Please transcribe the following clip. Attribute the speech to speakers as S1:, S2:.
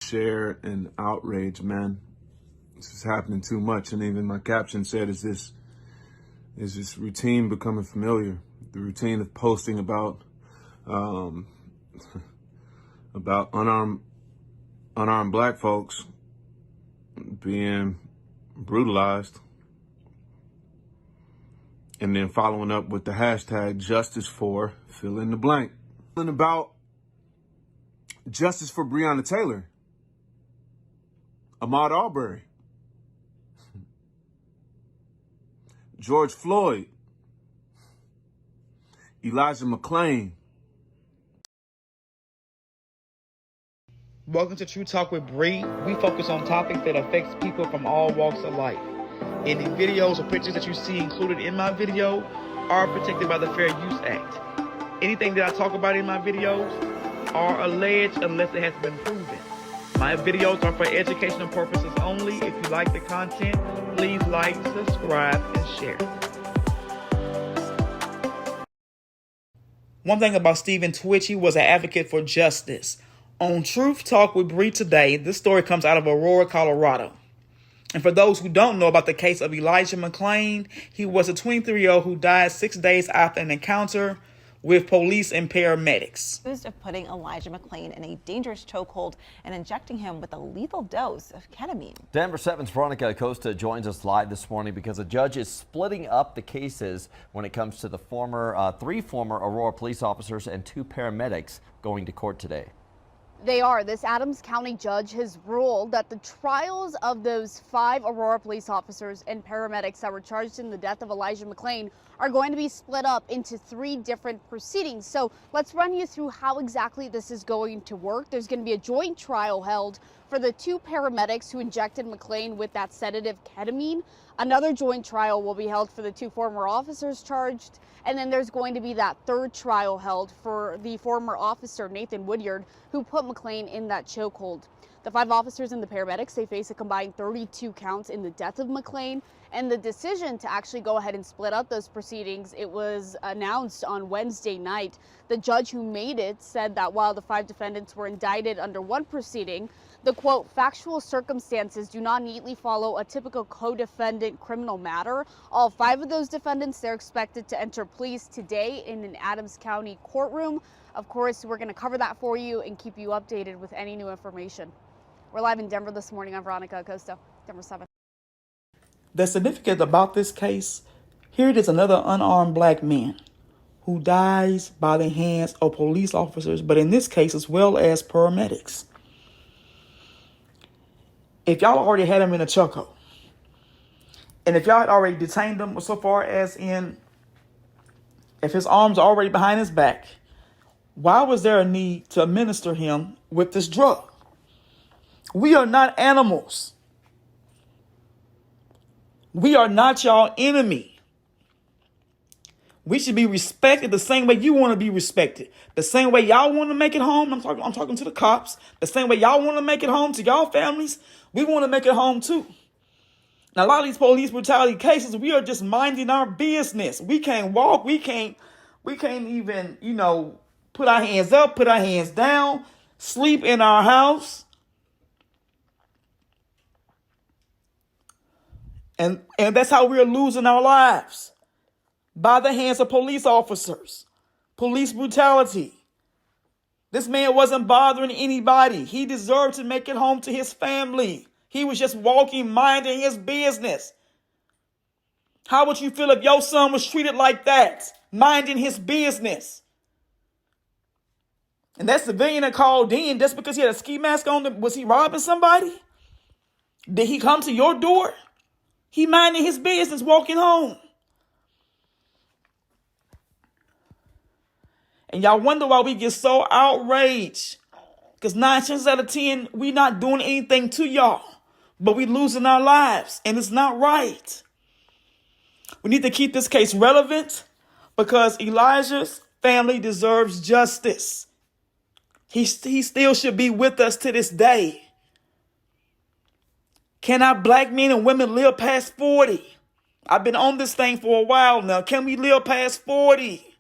S1: Share and outrage, man. This is happening too much. And even my caption said, is this routine becoming familiar? The routine of posting about about unarmed black folks being brutalized, and then following up with the hashtag justice for fill in the blank. And about justice for Breonna Taylor, Ahmaud Arbery, George Floyd, Elijah McClain.
S2: Welcome to True Talk with Bree. We focus on topics that affects people from all walks of life. Any videos or pictures that you see included in my video are protected by the Fair Use Act. Anything that I talk about in my videos are alleged unless it has been proven. My videos are for educational purposes only. If you like the content, please like, subscribe, and share. One thing about Stephen Twitch, he was an advocate for justice. On Truth Talk with Bree today, this story comes out of Aurora, Colorado. And for those who don't know about the case of Elijah McClain, he was a 23-year-old who died 6 days after an encounter with police and paramedics.
S3: Accused of putting Elijah McClain in a dangerous chokehold and injecting him with a lethal dose of ketamine.
S4: Denver 7's Veronica Acosta joins us live this morning because a judge is splitting up the cases when it comes to the three former Aurora police officers and 2 paramedics going to court today.
S5: They are. This Adams County judge has ruled that the trials of those 5 Aurora police officers and paramedics that were charged in the death of Elijah McClain are going to be split up into 3 different proceedings. So let's run you through how exactly this is going to work. There's going to be a joint trial held for the 2 paramedics who injected McClain with that sedative ketamine. Another joint trial will be held for the 2 former officers charged. And then there's going to be that 3rd trial held for the former officer, Nathan Woodyard, who put McClain in that chokehold. The 5 officers and the paramedics, they face a combined 32 counts in the death of McClain. And the decision to actually go ahead and split up those proceedings, it was announced on Wednesday night. The judge who made it said that while the 5 defendants were indicted under one proceeding, the quote, factual circumstances do not neatly follow a typical co-defendant criminal matter. All 5 of those defendants, they're expected to enter pleas today in an Adams County courtroom. Of course, we're going to cover that for you and keep you updated with any new information. We're live in Denver this morning. I'm Veronica Acosta, Denver 7.
S2: The significance about this case, here it is another unarmed black man who dies by the hands of police officers, but in this case as well as paramedics. If y'all already had him in a chokehold, and if y'all had already detained him so far as in, if his arms are already behind his back, why was there a need to administer him with this drug? We are not animals. We are not y'all enemy. We should be respected the same way you want to be respected. The same way y'all want to make it home. I'm talking to the cops. The same way y'all want to make it home to y'all families, we want to make it home too. Now, a lot of these police brutality cases, we are just minding our business. We can't walk. We can't even, put our hands up, put our hands down, sleep in our house. And that's how we're losing our lives. By the hands of police officers. Police brutality. This man wasn't bothering anybody. He deserved to make it home to his family. He was just walking, minding his business. How would you feel if your son was treated like that? Minding his business. And that civilian that called in, just because he had a ski mask on, was he robbing somebody? Did he come to your door? He minding his business, walking home. And y'all wonder why we get so outraged. Because 9 chances out of 10, we not doing anything to y'all. But we losing our lives. And it's not right. We need to keep this case relevant. Because Elijah's family deserves justice. He still should be with us to this day. Can our black men and women live past 40? I've been on this thing for a while now. Can we live past 40?